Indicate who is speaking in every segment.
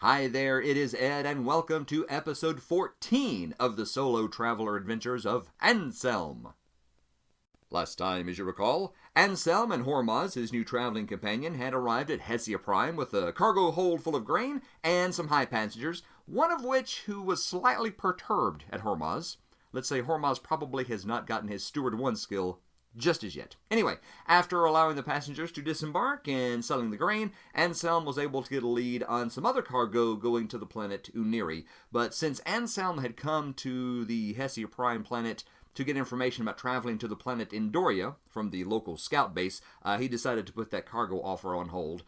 Speaker 1: Hi there, it is Ed, and welcome to episode 14 of the solo traveler adventures of Anselm. Last time, as you recall, Anselm and Hormaz, his new traveling companion, had arrived at Hesia Prime with a cargo hold full of grain and some high passengers, one of which who was slightly perturbed at Hormaz. Let's say Hormaz probably has not gotten his Steward 1 skill just as yet. Anyway, after allowing the passengers to disembark and selling the grain, Anselm was able to get a lead on some other cargo going to the planet Uniri. But since Anselm had come to the Hesia Prime planet to get information about traveling to the planet Endoria from the local scout base, he decided to put that cargo offer on hold.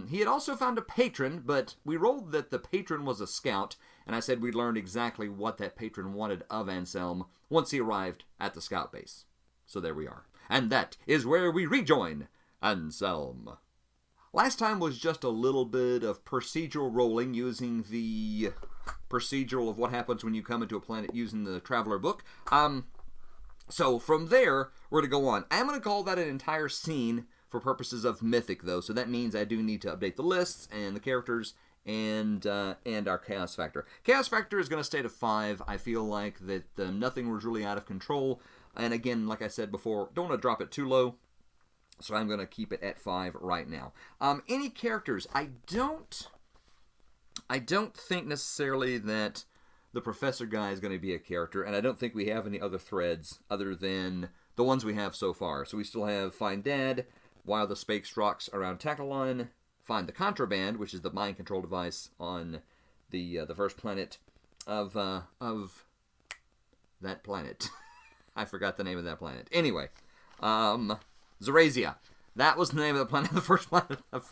Speaker 1: He had also found a patron, but we rolled that the patron was a scout, and I said we'd learned exactly what that patron wanted of Anselm once he arrived at the scout base. So there we are. And that is where we rejoin Anselm. Last time was just a little bit of procedural rolling using the procedural of what happens when you come into a planet using the Traveler book. So from there, we're going to go on. I'm going to call that an entire scene for purposes of Mythic, though. So that means I do need to update the lists and the characters and our Chaos Factor. Chaos Factor is going to stay to 5. I feel like that nothing was really out of control. And again, like I said before, don't want to drop it too low, so I'm going to keep it at 5 right now. Any characters? I don't think necessarily that the Professor guy is going to be a character, and I don't think we have any other threads other than the ones we have so far. So we still have Find Dad, While the Space Rocks Around Tachalon, Find the Contraband, which is the mind control device on the first planet of that planet. I forgot the name of that planet. Anyway, Zorasia. That was the name of the planet, the first planet of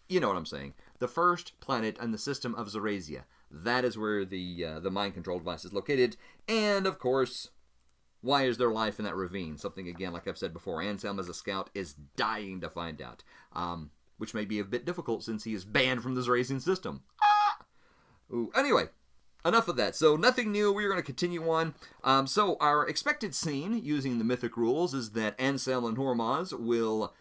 Speaker 1: you know what I'm saying. The first planet in the system of Zorasia. That is where the mind control device is located. And, of course, why is there life in that ravine? Something, again, like I've said before, Anselm as a scout is dying to find out. Which may be a bit difficult since he is banned from the Zorasian system. Ooh. Anyway. Enough of that. So nothing new. We're going to continue on. So our expected scene, using the Mythic rules, is that Anselm and Hormaz will,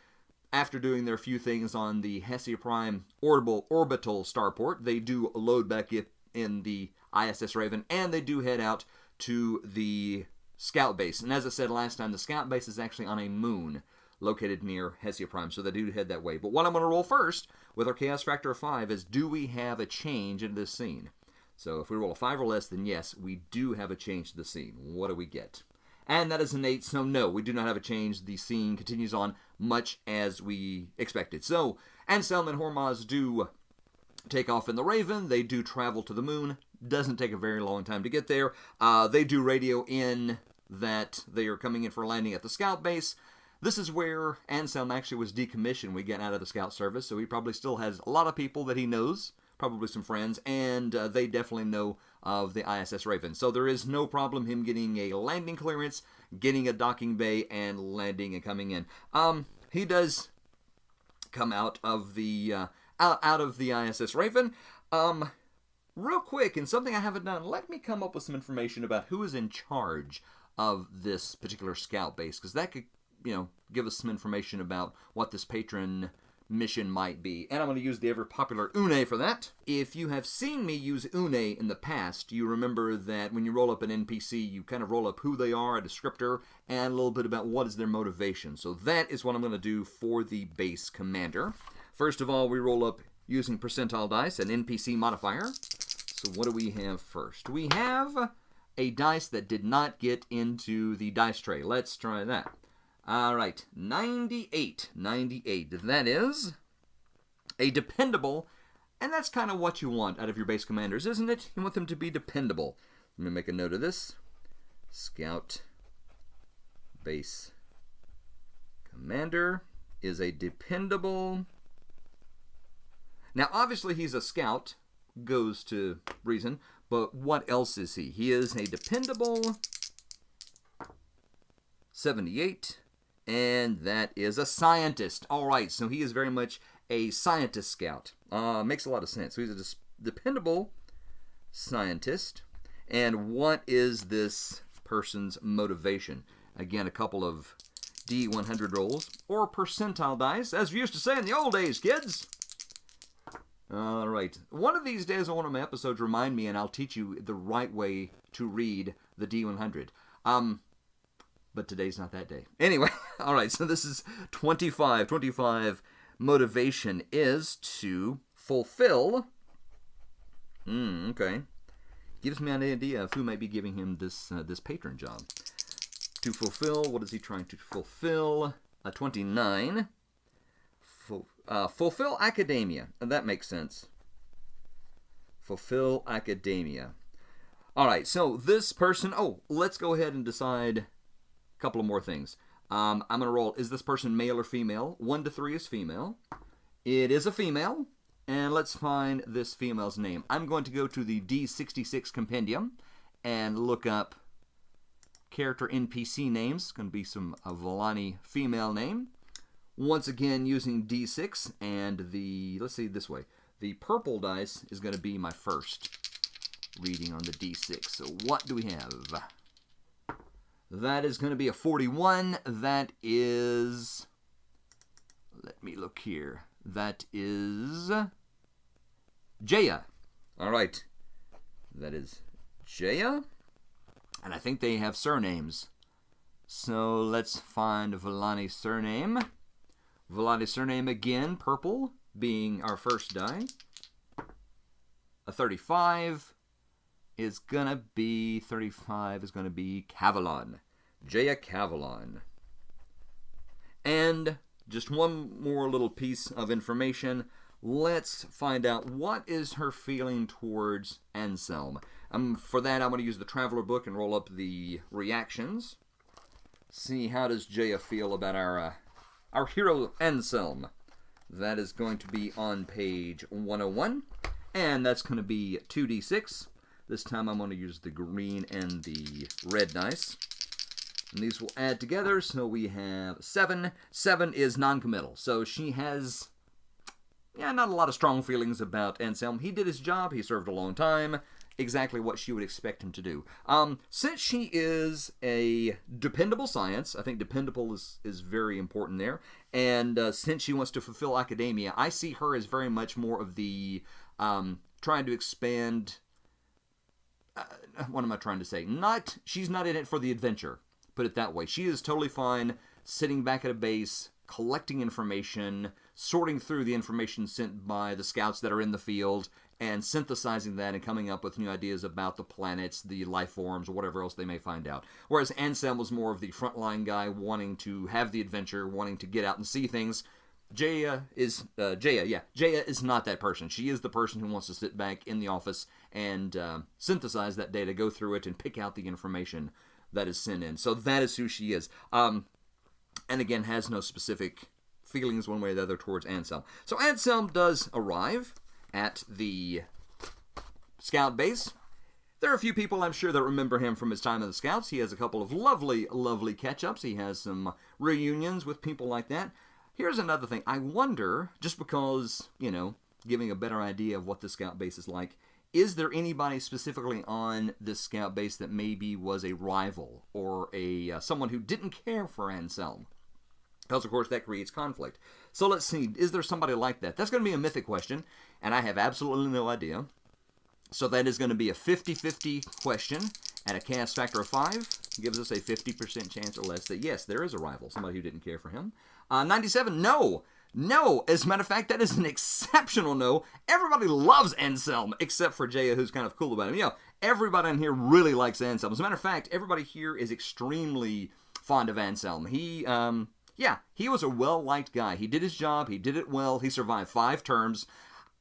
Speaker 1: after doing their few things on the Hesia Prime orbital starport, they do load back in the ISS Raven, and they do head out to the scout base. And as I said last time, the scout base is actually on a moon located near Hesia Prime, so they do head that way. But what I'm going to roll first, with our Chaos Factor of 5, is do we have a change in this scene? So if we roll a 5 or less, then yes, we do have a change to the scene. What do we get? And that is an 8, so no, we do not have a change. The scene continues on much as we expected. So Anselm and Hormaz do take off in the Raven. They do travel to the moon. Doesn't take a very long time to get there. They do radio in that they are coming in for landing at the scout base. This is where Anselm actually was decommissioned. We get out of the scout service, so he probably still has a lot of people that he knows. Probably some friends, and they definitely know of the ISS Raven. So there is no problem him getting a landing clearance, getting a docking bay, and landing and coming in. He does come out of the ISS Raven. Real quick, and something I haven't done, let me come up with some information about who is in charge of this particular scout base, because that could, give us some information about what this patron mission might be. And I'm going to use the ever popular Une for that. If you have seen me use Une in the past, you remember that when you roll up an NPC, you kind of roll up who they are, a descriptor, and a little bit about what is their motivation. So that is what I'm going to do for the base commander. First of all, we roll up using percentile dice, an NPC modifier. So what do we have first? We have a dice that did not get into the dice tray. Let's try that. All right, 98. That is a dependable, and that's kind of what you want out of your base commanders, isn't it? You want them to be dependable. Let me make a note of this. Scout base commander is a dependable. Now, obviously, he's a scout, goes to reason, but what else is he? He is a dependable 78. And that is a scientist. All right, so he is very much a scientist scout. Makes a lot of sense. So he's a dependable scientist. And what is this person's motivation? Again, a couple of D100 rolls, or percentile dice, as we used to say in the old days, kids. All right. One of these days on one of my episodes, remind me, and I'll teach you the right way to read the D100. But today's not that day. Anyway, all right, so this is 25. 25 motivation is to fulfill. Okay. Gives me an idea of who might be giving him this patron job. To fulfill, what is he trying to fulfill? 29. Fulfill academia. And that makes sense. Fulfill academia. All right, so this person... Oh, let's go ahead and decide a couple of more things. I'm going to roll, is this person male or female? 1 to 3 is female. It is a female. And let's find this female's name. I'm going to go to the D66 compendium and look up character NPC names. It's going to be some Volani female name. Once again, using D6 and the, let's see this way. The purple dice is going to be my first reading on the D6. So what do we have? That is going to be a 41. That is, let me look here. That is Jaya. All right. That is Jaya. And I think they have surnames. So let's find Volani's surname. Volani's surname again, purple, being our first die. A 35 is going to be, Cavalon. Jaya Cavalon. And just one more little piece of information. Let's find out what is her feeling towards Anselm. For that, I'm going to use the Traveler book and roll up the reactions. See, how does Jaya feel about our hero Anselm? That is going to be on page 101. And that's going to be 2d6. This time I'm going to use the green and the red dice. And these will add together, so we have 7. 7 is non-committal. So she has, not a lot of strong feelings about Anselm. He did his job. He served a long time. Exactly what she would expect him to do. Since she is a dependable science, I think dependable is very important there. And since she wants to fulfill academia, I see her as very much more of the trying to expand. What am I trying to say? She's not in it for the adventure. Put it that way. She is totally fine sitting back at a base, collecting information, sorting through the information sent by the scouts that are in the field, and synthesizing that and coming up with new ideas about the planets, the life forms, or whatever else they may find out. Whereas Anselm was more of the frontline guy wanting to have the adventure, wanting to get out and see things. Jaya is not that person. She is the person who wants to sit back in the office and synthesize that data, go through it, and pick out the information that is sent in. So that is who she is. And again, has no specific feelings one way or the other towards Anselm. So Anselm does arrive at the scout base. There are a few people, I'm sure, that remember him from his time in the Scouts. He has a couple of lovely, lovely catch-ups. He has some reunions with people like that. Here's another thing. I wonder, just because, giving a better idea of what the scout base is like, is there anybody specifically on this scout base that maybe was a rival or someone who didn't care for Anselm? Because, of course, that creates conflict. So let's see. Is there somebody like that? That's going to be a mythic question, and I have absolutely no idea. So that is going to be a 50-50 question, and a cast factor of 5 gives us a 50% chance or less that, yes, there is a rival, somebody who didn't care for him. 97, no. No. As a matter of fact, that is an exceptional no. Everybody loves Anselm, except for Jaya, who's kind of cool about him. Everybody in here really likes Anselm. As a matter of fact, everybody here is extremely fond of Anselm. He was a well-liked guy. He did his job. He did it well. He survived 5 terms.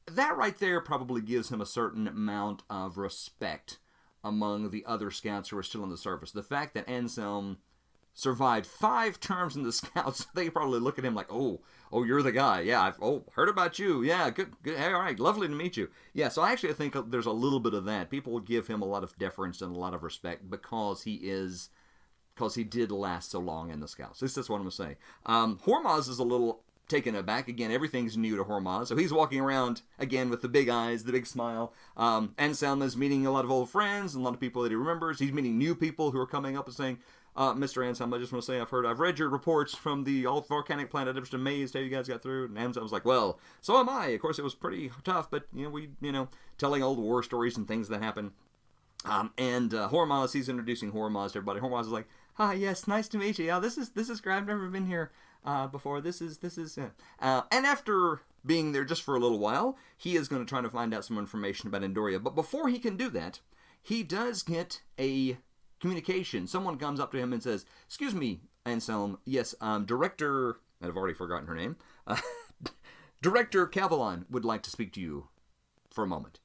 Speaker 1: That right there probably gives him a certain amount of respect among the other scouts who are still in the service. The fact that Anselm survived 5 terms in the Scouts, they probably look at him like, oh, you're the guy. Yeah, I've heard about you. Yeah, good. Hey, all right, lovely to meet you. Yeah, so I actually think there's a little bit of that. People will give him a lot of deference and a lot of respect because he did last so long in the Scouts. At least that's what I'm going to say. Hormaz is a little taken aback. Again, everything's new to Hormaz. So he's walking around, again, with the big eyes, the big smile. Anselm is meeting a lot of old friends and a lot of people that he remembers. He's meeting new people who are coming up and saying, Mr. Anselm, I just want to say I've read your reports from the volcanic planet. I'm just amazed how you guys got through. And Anselm was like, well, so am I. Of course, it was pretty tough, but, telling old war stories and things that happen. And Hormaz, he's introducing Hormaz to everybody. Hormaz is like, "Hi, yes, nice to meet you. Yeah, this is great. I've never been here before. This is." And after being there just for a little while, he is going to try to find out some information about Andoria. But before he can do that, he does get a communication. Someone comes up to him and says, "Excuse me, Anselm. Yes, Director. I've already forgotten her name. Director Cavalon would like to speak to you for a moment."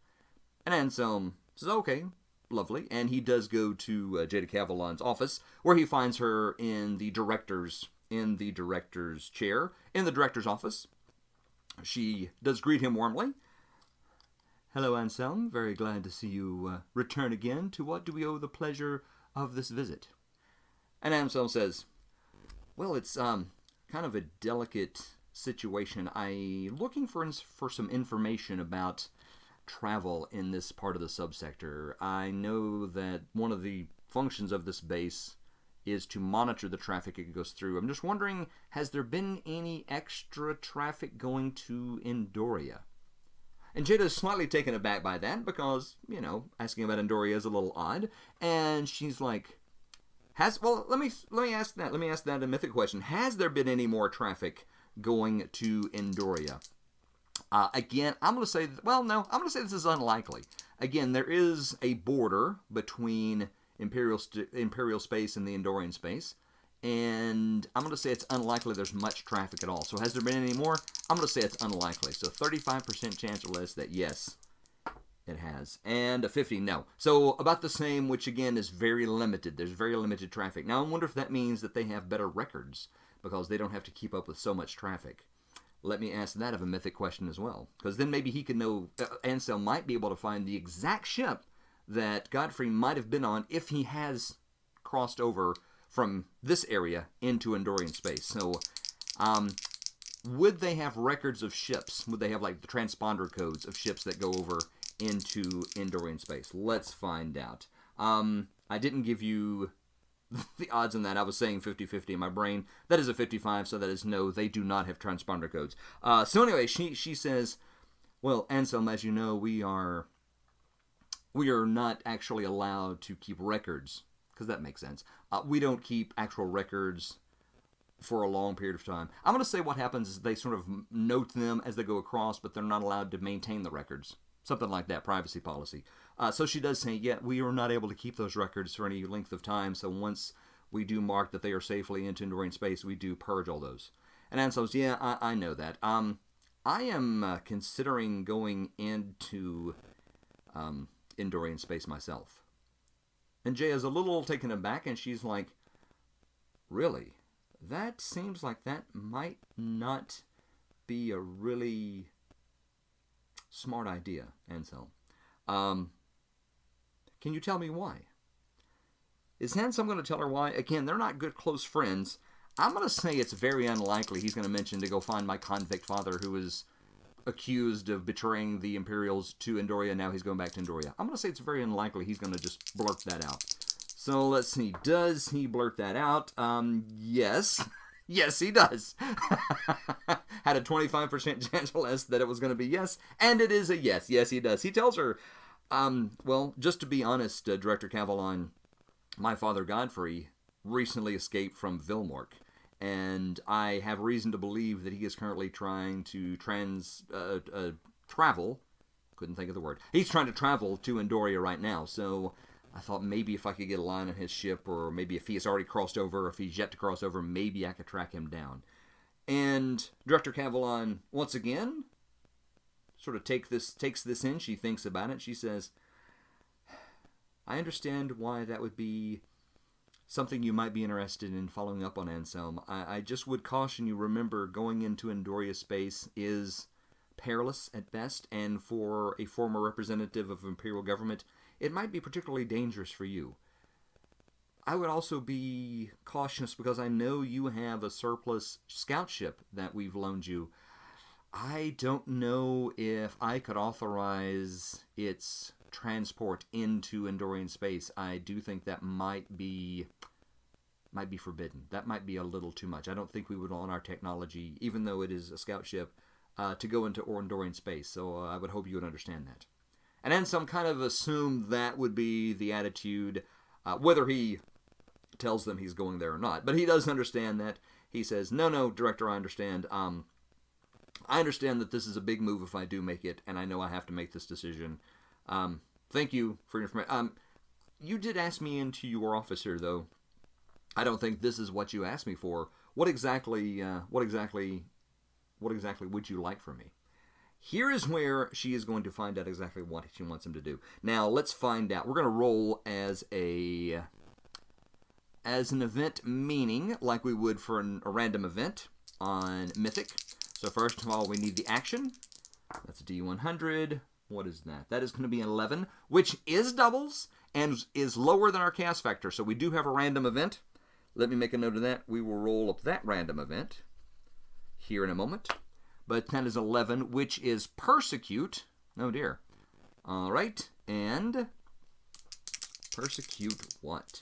Speaker 1: And Anselm says, "Okay." Lovely. And he does go to Jada Cavalon's office, where he finds her in the director's chair, in the director's office. She does greet him warmly. "Hello, Anselm. Very glad to see you return again. To what do we owe the pleasure of this visit?" And Anselm says, "Well, it's kind of a delicate situation. I'm looking for some information about travel in this part of the subsector. I know that one of the functions of this base is to monitor the traffic it goes through. I'm just wondering, has there been any extra traffic going to Andoria?" And Jada is slightly taken aback by that because, asking about Andoria is a little odd. And she's like, let me ask that. Let me ask that a mythic question. Has there been any more traffic going to Andoria? Again, I'm going to say, I'm going to say this is unlikely. Again, there is a border between Imperial space and the Andorian space, and I'm going to say it's unlikely there's much traffic at all. So has there been any more? I'm going to say it's unlikely. So 35% chance or less that yes, it has. And a 50, no. So about the same, which again is very limited. There's very limited traffic. Now I wonder if that means that they have better records because they don't have to keep up with so much traffic. Let me ask that of a mythic question as well. Because then maybe he could know, Anselm might be able to find the exact ship that Godfrey might have been on if he has crossed over from this area into Andorian space. So, would they have records of ships? Would they have, like, the transponder codes of ships that go over into Andorian space? Let's find out. I didn't give you the odds on that. I was saying 50-50 in my brain. That is a 55, so that is no, they do not have transponder codes. So anyway, she says, "Well, Anselm, as you know, we are not actually allowed to keep records," because that makes sense. We don't keep actual records for a long period of time. I'm going to say what happens is they sort of note them as they go across, but they're not allowed to maintain the records. Something like that, privacy policy. So she does say, yeah, we are not able to keep those records for any length of time, so once we do mark that they are safely into Andorian space, we do purge all those. And Anselm says, yeah, I know that. I am considering going into Andorian space myself. And Jay is a little taken aback, and she's like, really? That seems like that might not be a really smart idea, Anselm. Can you tell me why? Is Anselm going to tell her why? Again, they're not good close friends. I'm going to say it's very unlikely he's going to mention to go find my convict father who is accused of betraying the Imperials to Andoria. Now he's going back to Andoria. I'm going to say it's very unlikely he's going to just blurt that out. So let's see. Does he blurt that out? Yes. Yes, he does. Had a 25% chance or less that it was going to be yes, and it is a yes. Yes, he does. He tells her, well, just to be honest, Director Cavalon, my father Godfrey recently escaped from Vilmork, and I have reason to believe that he is currently trying to travel. Couldn't think of the word. He's trying to travel to Andoria right now, so I thought maybe if I could get a line on his ship, or maybe if he has already crossed over, or if he's yet to cross over, maybe I could track him down. And Director Cavalon, once again, sort of takes this in. She thinks about it. She says, I understand why that would be something you might be interested in following up on, Anselm. I just would caution you, remember, going into Andoria space is perilous at best, and for a former representative of Imperial government, it might be particularly dangerous for you. I would also be cautious because I know you have a surplus scout ship that we've loaned you. I don't know if I could authorize its transport into Andorian space. I do think that might be might be forbidden. That might be a little too much. I don't think we would want our technology, even though it is a scout ship, to go into Orndorian space. So I would hope you would understand that. And Anselm kind of assumed that would be the attitude, whether he tells them he's going there or not. But he does understand that. He says, no, Director, I understand. I understand that this is a big move if I do make it, and I know I have to make this decision. Thank you for your information. You did ask me into your office here, though. I don't think this is what you asked me for. What exactly would you like from me? Here is where she is going to find out exactly what she wants him to do. Now, let's find out. We're going to roll as an event meaning, like we would for a random event on Mythic. So first of all, we need the action. That's a D100. What is that? That is going to be an 11, which is doubles and is lower than our chaos factor. So we do have a random event. Let me make a note of that. We will roll up that random event here in a moment. But that is 11, which is persecute. Oh, dear. All right. And persecute what?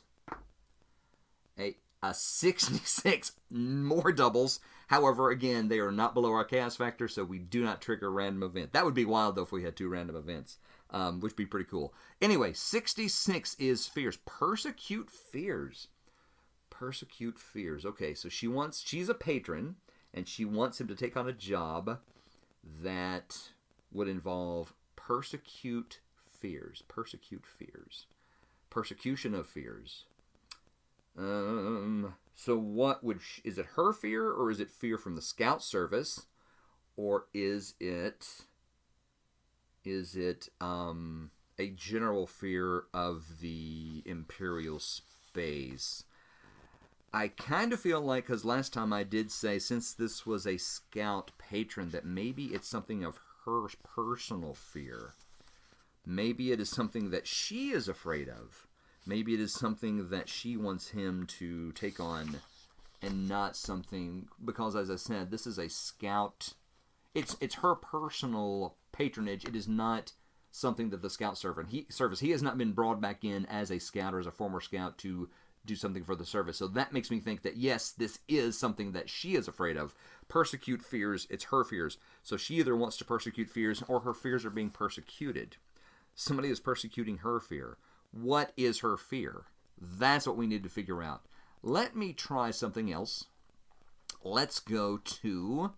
Speaker 1: A 66. More doubles. However, again, they are not below our chaos factor, so we do not trigger a random event. That would be wild, though, if we had 2 random events, which would be pretty cool. Anyway, 66 is fears. Persecute fears. Persecute fears. Okay, so she's a patron, and she wants him to take on a job that would involve persecute fears. Persecute fears. Persecution of fears. So what is it her fear, or is it fear from the scout service, or is it a general fear of the Imperial space? I kind of feel like, because last time I did say, since this was a scout patron, that maybe it's something of her personal fear. Maybe it is something that she is afraid of. Maybe it is something that she wants him to take on, and not something, because as I said, this is a scout. It's her personal patronage. It is not something that the scout service. He has not been brought back in as a scout or as a former scout to do something for the service. So that makes me think that, yes, this is something that she is afraid of. Persecute fears, it's her fears. So she either wants to persecute fears, or her fears are being persecuted. Somebody is persecuting her fear. What is her fear? That's what we need to figure out. Let me try something else. Let's go to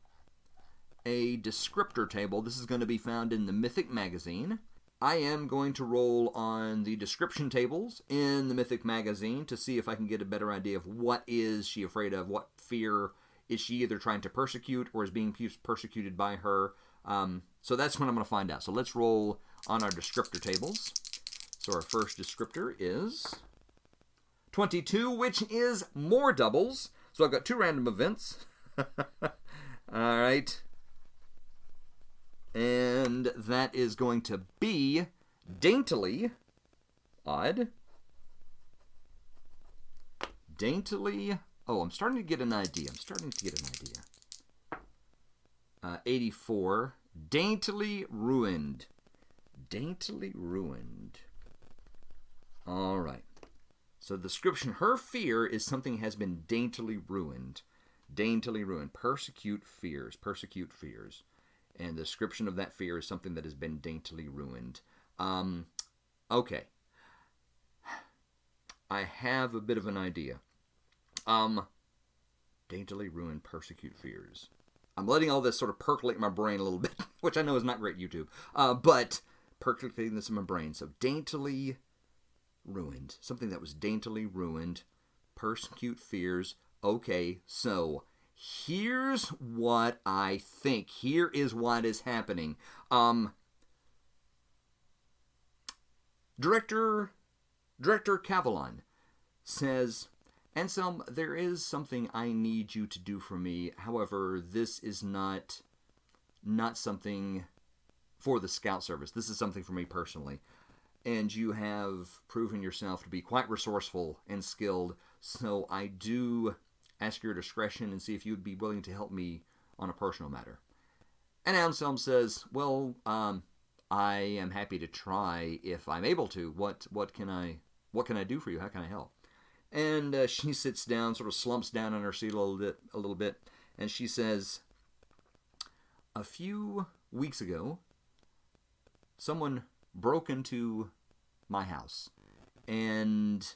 Speaker 1: a descriptor table. This is going to be found in the Mythic magazine. I am going to roll on the description tables in the Mythic magazine to see if I can get a better idea of what is she afraid of, what fear is she either trying to persecute or is being persecuted by her. So that's what I'm going to find out. So let's roll on our descriptor tables. So our first descriptor is 22, which is more doubles. So I've got 2 random events. All right. And that is going to be daintily odd. Daintily. Oh, I'm starting to get an idea. 84. Daintily ruined. Daintily ruined. All right. So the description, her fear is something has been daintily ruined. Daintily ruined. Persecute fears. Persecute fears. And the description of that fear is something that has been daintily ruined. Okay. I have a bit of an idea. Daintily ruined, persecute fears. I'm letting all this sort of percolate in my brain a little bit, which I know is not great YouTube. But percolating this in my brain. So daintily ruined. Something that was daintily ruined. Persecute fears. Okay, so here's what I think. Here is what is happening. Director Cavalon says, Anselm, there is something I need you to do for me. However, this is not something for the scout service. This is something for me personally. And you have proven yourself to be quite resourceful and skilled. So I do ask your discretion and see if you would be willing to help me on a personal matter. And Anselm says, well, I am happy to try if I'm able to. What can I do for you? How can I help? And she sits down, sort of slumps down in her seat a little bit, and she says, "A few weeks ago, someone broke into my house, and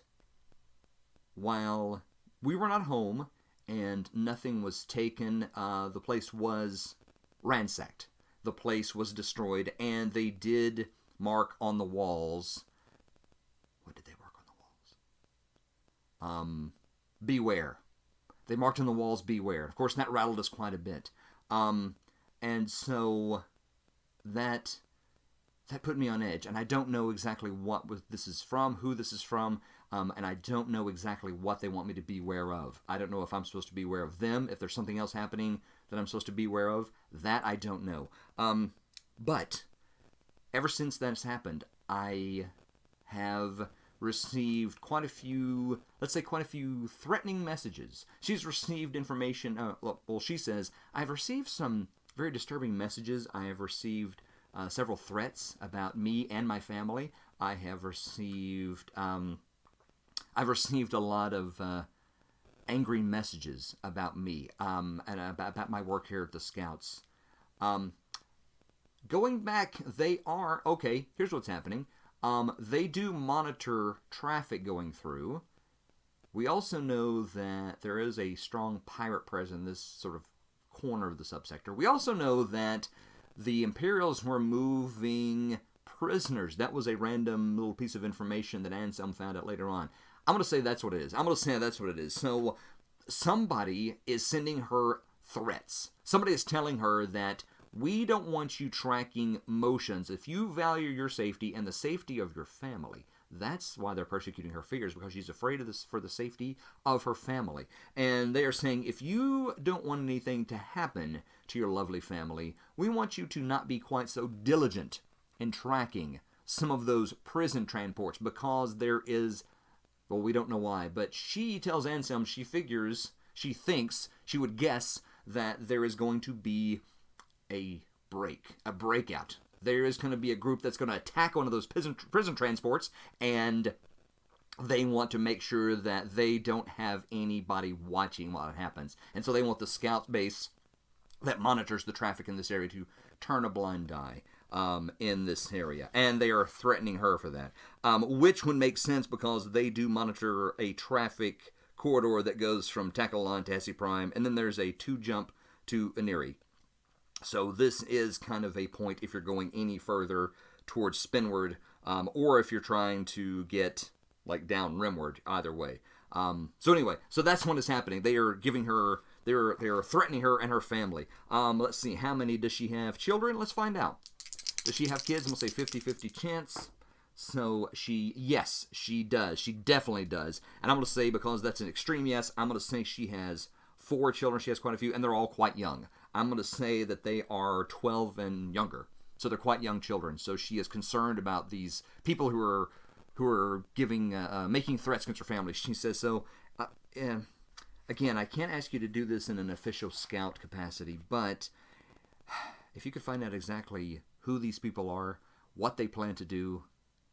Speaker 1: while we were not home and nothing was taken, the place was ransacked. The place was destroyed, and they did mark on the walls." What did they mark on the walls? Beware. They marked on the walls, beware. Of course, that rattled us quite a bit. And so that put me on edge, and I don't know exactly what this is from, who this is from, and I don't know exactly what they want me to beware of. I don't know if I'm supposed to beware of them, if there's something else happening that I'm supposed to beware of. That I don't know. But ever since that's happened, I have received quite a few threatening messages. She's received information, she says, I've received some very disturbing messages. I have received several threats about me and my family. I have received a lot of angry messages about me and about my work here at the Scouts. Going back, here's what's happening. They do monitor traffic going through. We also know that there is a strong pirate presence in this sort of corner of the subsector. We also know that the Imperials were moving prisoners. That was a random little piece of information that Anselm found out later on. I'm going to say that's what it is. So somebody is sending her threats. Somebody is telling her that we don't want you tracking motions. If you value your safety and the safety of your family, that's why they're persecuting her figures, because she's afraid of this for the safety of her family. And they are saying, if you don't want anything to happen to your lovely family, we want you to not be quite so diligent in tracking some of those prison transports, because there is, well, we don't know why, but she tells Anselm she would guess that there is going to be a breakout. There is going to be a group that's going to attack one of those prison transports, and they want to make sure that they don't have anybody watching while it happens. And so they want the scout base that monitors the traffic in this area to turn a blind eye in this area. And they are threatening her for that, which would make sense because they do monitor a traffic corridor that goes from Tackleon to Hesia Prime, and then there's a 2-jump to Aniri. So this is kind of a point if you're going any further towards Spinward, or if you're trying to get like down Rimward, either way. So anyway, so that's what is happening. They are giving her, they are threatening her and her family. Let's see, how many does she have? Children? Let's find out. Does she have kids? I'm going to say 50-50 chance. So yes, she does. She definitely does. And I'm going to say, because that's an extreme yes, I'm going to say she has 4 children. She has quite a few, and they're all quite young. I'm going to say that they are 12 and younger. So they're quite young children. So she is concerned about these people who are giving, making threats against her family. She says, so, again, I can't ask you to do this in an official scout capacity, but if you could find out exactly who these people are, what they plan to do,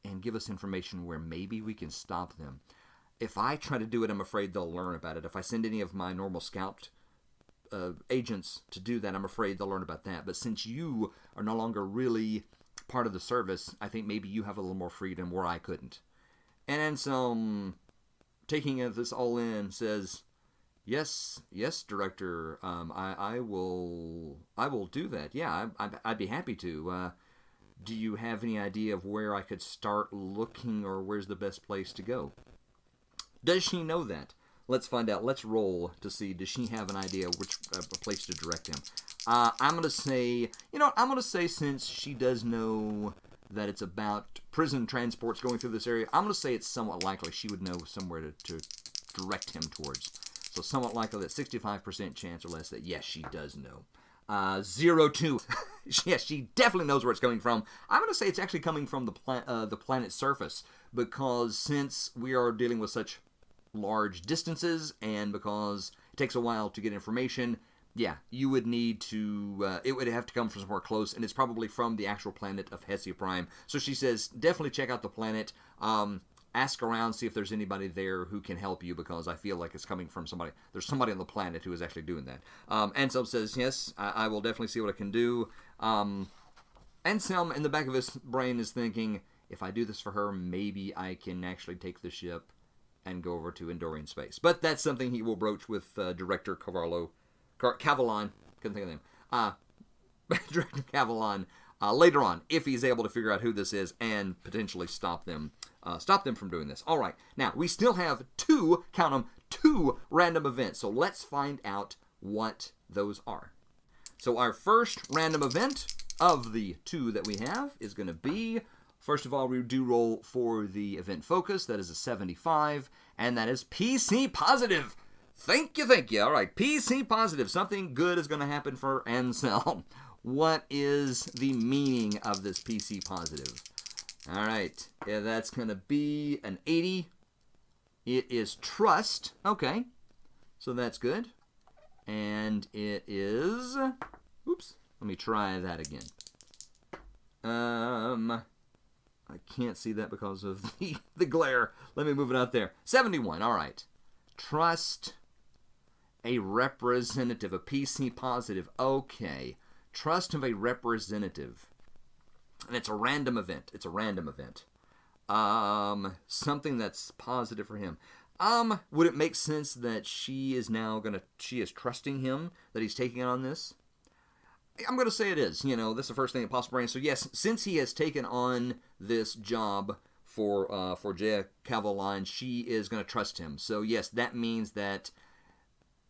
Speaker 1: and give us information where maybe we can stop them. If I try to do it, I'm afraid they'll learn about it. If I send any of my normal scout agents to do that, I'm afraid they'll learn about that. But since you are no longer really part of the service, I think maybe you have a little more freedom where I couldn't. And Anselm, taking this all in, says, yes, Director, I will do that. Yeah, I'd be happy to. Do you have any idea of where I could start looking, or where's the best place to go? Does she know that? Let's find out. Let's roll to see, does she have an idea which place to direct him? I'm going to say, since she does know that it's about prison transports going through this area, I'm going to say it's somewhat likely she would know somewhere to direct him towards. So somewhat likely that 65% chance or less that, yes, she does know. 0-2. Yes, she definitely knows where it's coming from. I'm going to say it's actually coming from the planet's surface, because since we are dealing with such large distances, and because it takes a while to get information, yeah, you would need to, it would have to come from somewhere close, and it's probably from the actual planet of Hesia Prime. So she says, definitely check out the planet. ask around, see if there's anybody there who can help you, because I feel like it's coming from somebody. There's somebody on the planet who is actually doing that. Anselm says, yes, I will definitely see what I can do. Anselm, in the back of his brain, is thinking, if I do this for her, maybe I can actually take the ship and go over to Endorian space. But that's something he will broach with Director Cavallon, couldn't think of the name, Director Cavallon, later on, if he's able to figure out who this is and potentially stop them from doing this. All right, now we still have two random events. So let's find out what those are. So our first random event of the two that we have is going to be, first of all, we do roll for the event focus. That is a 75, and that is PC positive. Thank you. All right, PC positive. Something good is going to happen for Anselm. What is the meaning of this PC positive? All right, yeah, that's going to be an 80. It is trust. Okay, so that's good. And it is... Oops, let me try that again. I can't see that because of the glare. Let me move it out there. 71, all right. Trust a representative, a PC positive. Okay. Trust of a representative. And it's a random event. Something that's positive for him. Would it make sense that she is trusting him, that he's taking on this? I'm going to say it is. This is the first thing that pops in my brain. So yes, since he has taken on this job for Jaya Cavallon, she is going to trust him. So yes, that means that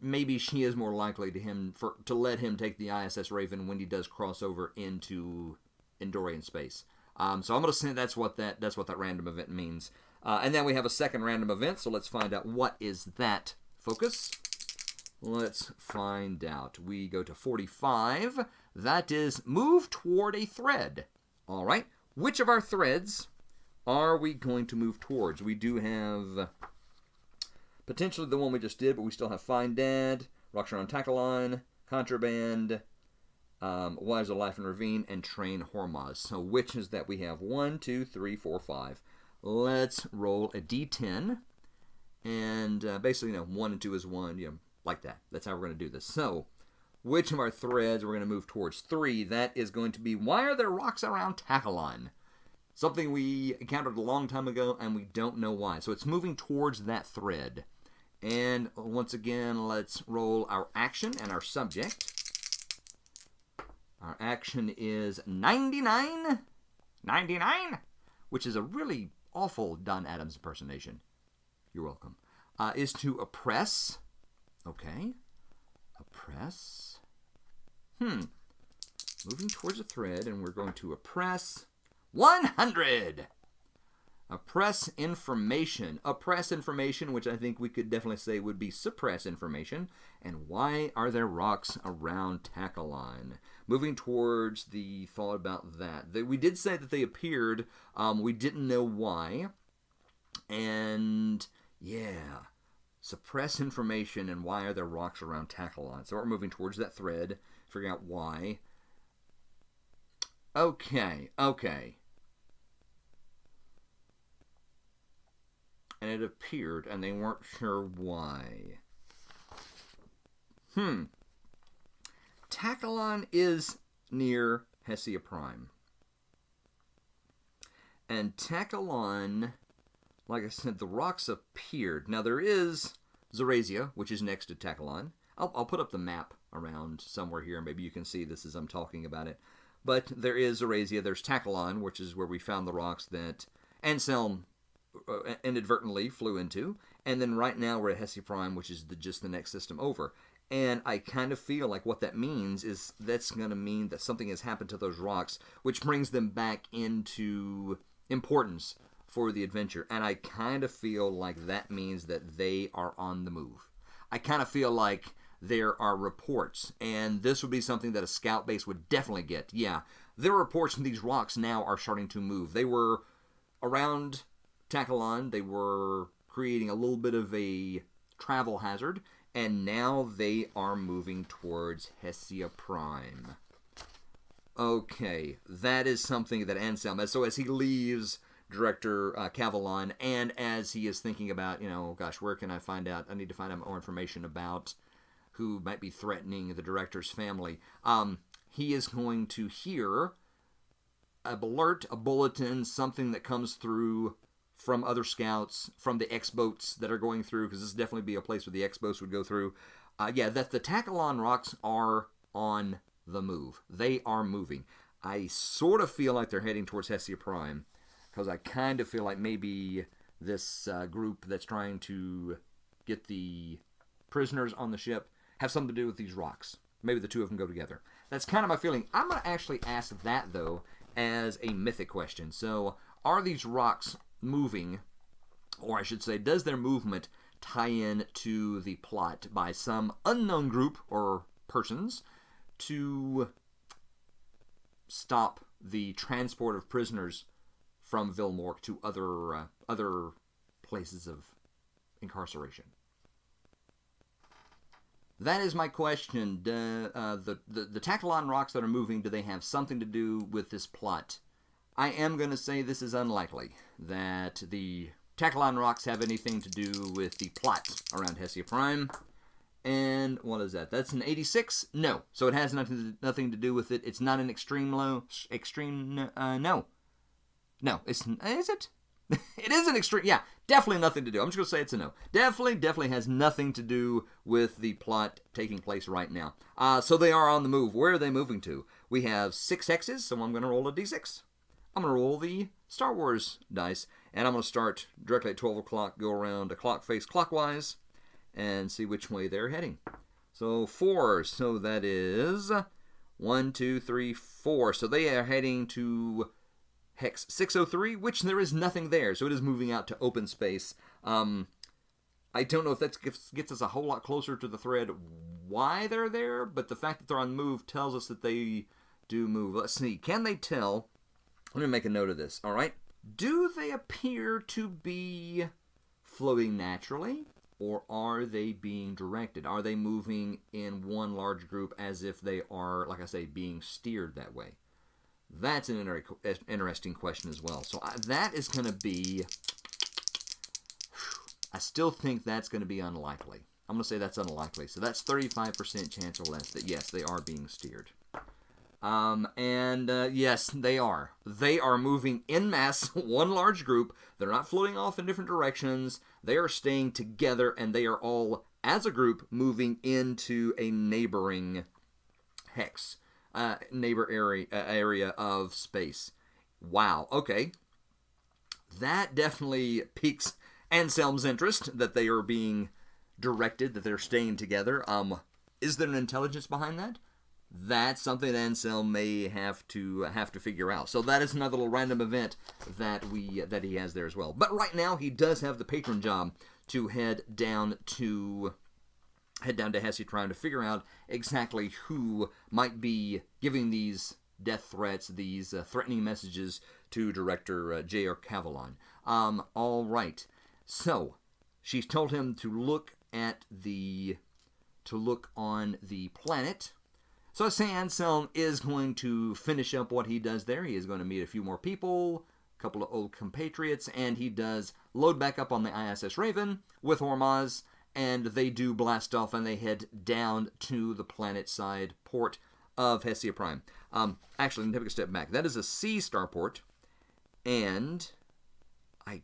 Speaker 1: maybe she is more likely to let him take the ISS Raven when he does cross over into Endorian space. So I'm going to say that's what that random event means. And then we have a second random event. So let's find out what is that focus. Let's find out. We go to 45. That is move toward a thread. All right. Which of our threads are we going to move towards? We do have potentially the one we just did, but we still have Find Dad, Rocks Around Tachalon, Contraband, Wives of Life and Ravine, and Train Hormaz. So which is that we have? 1, 2, 3, 4, 5. Let's roll a d10. And basically, 1 and 2 is 1, like that. That's how we're going to do this. So, which of our threads we're going to move towards? 3. That is going to be, why are there rocks around Tachalon? Something we encountered a long time ago, and we don't know why. So it's moving towards that thread. And once again, let's roll our action and our subject. Our action is 99, which is a really awful Don Adams impersonation. You're welcome. Is to oppress. Okay. Oppress. Moving towards a thread, and we're going to oppress 100. Oppress information. Oppress information, which I think we could definitely say would be suppress information. And why are there rocks around Tachalon? Moving towards the thought about that. We did say that they appeared. We didn't know why. And yeah. Suppress information and why are there rocks around Tachalon. So we're moving towards that thread. Figuring out why. Okay. And it appeared, and they weren't sure why. Tachalon is near Hesia Prime. And Tachalon, like I said, the rocks appeared. Now there is Zorasia, which is next to Tachalon. I'll put up the map around somewhere here. Maybe you can see this as I'm talking about it. But there is Zorasia. There's Tachalon, which is where we found the rocks that Anselm inadvertently flew into. And then right now we're at Hesia Prime, which is just the next system over. And I kind of feel like what that means is that's going to mean that something has happened to those rocks, which brings them back into importance for the adventure. And I kind of feel like that means that they are on the move. I kind of feel like there are reports, and this would be something that a scout base would definitely get. Yeah, there are reports from these rocks now are starting to move. They were around Tachalon. They were creating a little bit of a travel hazard, and now they are moving towards Hesia Prime. Okay, that is something that Anselm, so as he leaves Director Cavalon, and as he is thinking about, gosh, where can I find out? I need to find out more information about who might be threatening the director's family. He is going to hear a alert, a bulletin, something that comes through from other scouts, from the X-boats that are going through, because this would definitely be a place where the X-boats would go through. That the Tachalon rocks are on the move. They are moving. I sort of feel like they're heading towards Hesia Prime, because I kind of feel like maybe this group that's trying to get the prisoners on the ship have something to do with these rocks. Maybe the two of them go together. That's kind of my feeling. I'm going to actually ask that, though, as a mythic question. So, are these rocks moving, or I should say, does their movement tie in to the plot by some unknown group or persons to stop the transport of prisoners from Vilmork to other places of incarceration? That is my question. The Tachalon rocks that are moving, do they have something to do with this plot? I am going to say this is unlikely, that the Tachalon rocks have anything to do with the plot around Hesia Prime. And what is that? That's an 86? No. So it has nothing to do with it. It's not an extreme low. No. No. Is it? It is an extreme. Yeah, definitely nothing to do. I'm just going to say it's a no. Definitely has nothing to do with the plot taking place right now. So they are on the move. Where are they moving to? We have 6 hexes, so I'm going to roll a d6. I'm going to roll the Star Wars dice, and I'm going to start directly at 12 o'clock, go around a clock face clockwise, and see which way they're heading. So 4, so that is 1, 2, 3, 4. So they are heading to Hex 603, which there is nothing there, so it is moving out to open space. I don't know if that gets us a whole lot closer to the thread why they're there, but the fact that they're on the move tells us that they do move. Let's see, can they tell? Let me make a note of this, all right? Do they appear to be floating naturally, or are they being directed? Are they moving in one large group as if they are, like I say, being steered that way? That's an interesting question as well. So that is going to be... I still think that's going to be unlikely. I'm going to say that's unlikely. So that's 35% chance or less that, yes, they are being steered. Yes, they are. They are moving en masse, one large group. They're not floating off in different directions. They are staying together, and they are all, as a group, moving into a neighboring hex. Neighbor area of space. Wow, okay. That definitely piques Anselm's interest, that they are being directed, that they're staying together. Is there an intelligence behind that? That's something that Anselm may have to figure out. So that is another little random event that he has there as well. But right now he does have the patron job to head down to Hesia Prime to figure out exactly who might be giving these death threats, these threatening messages to Director J.R. Cavalon. All right. So she's told him to look on the planet. So Anselm is going to finish up what he does there. He is going to meet a few more people, a couple of old compatriots, and he does load back up on the ISS Raven with Hormaz, and they do blast off and they head down to the planet side port of Hesia Prime. Actually, let me take a step back. That is a sea starport, and I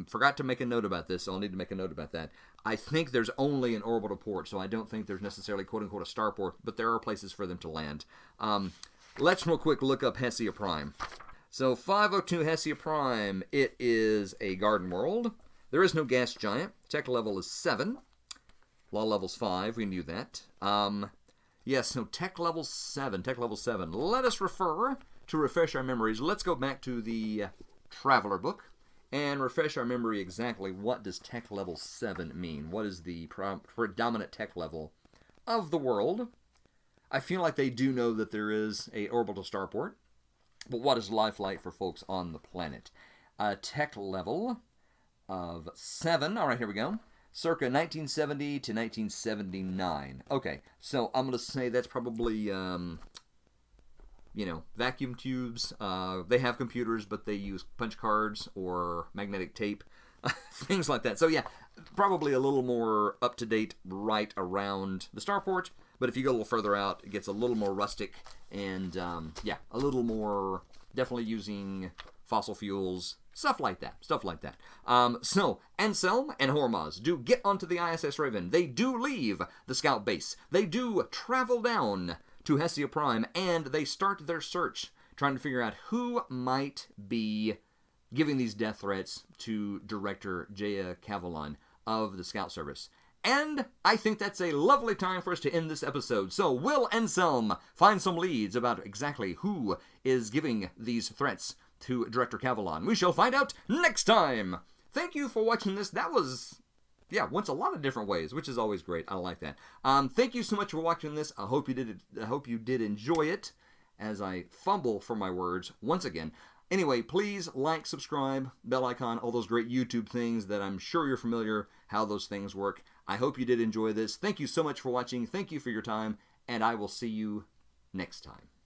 Speaker 1: forgot to make a note about this, so I'll need to make a note about that. I think there's only an orbital port, so I don't think there's necessarily quote-unquote a starport, but there are places for them to land. Let's real quick look up Hesia Prime. So 502 Hesia Prime, it is a garden world. There is no gas giant. Tech level is 7. Law level's 5. We knew that. Yes, no, tech level 7. Tech level 7. Let us refresh our memories. Let's go back to the Traveler book and refresh our memory exactly what does tech level 7 mean. What is the predominant tech level of the world? I feel like they do know that there is a orbital starport, but what is life like for folks on the planet? Tech level of 7. All right, here we go. Circa 1970 to 1979. Okay, so I'm going to say that's probably vacuum tubes. They have computers, but they use punch cards or magnetic tape, things like that. So yeah, probably a little more up-to-date right around the starport, but if you go a little further out, it gets a little more rustic, and yeah, a little more definitely using fossil fuels, stuff like that. So, Anselm and Hormaz do get onto the ISS Raven. They do leave the scout base. They do travel down to Hesia Prime, and they start their search, trying to figure out who might be giving these death threats to Director Jaya Cavalon of the Scout Service. And I think that's a lovely time for us to end this episode. So, will Anselm find some leads about exactly who is giving these threats to Director Cavalon? We shall find out next time. Thank you for watching this. That was, went a lot of different ways, which is always great. I like that. Thank you so much for watching this. I hope you did enjoy it as I fumble for my words once again. Anyway, please like, subscribe, bell icon, all those great YouTube things that I'm sure you're familiar how those things work. I hope you did enjoy this. Thank you so much for watching. Thank you for your time, and I will see you next time.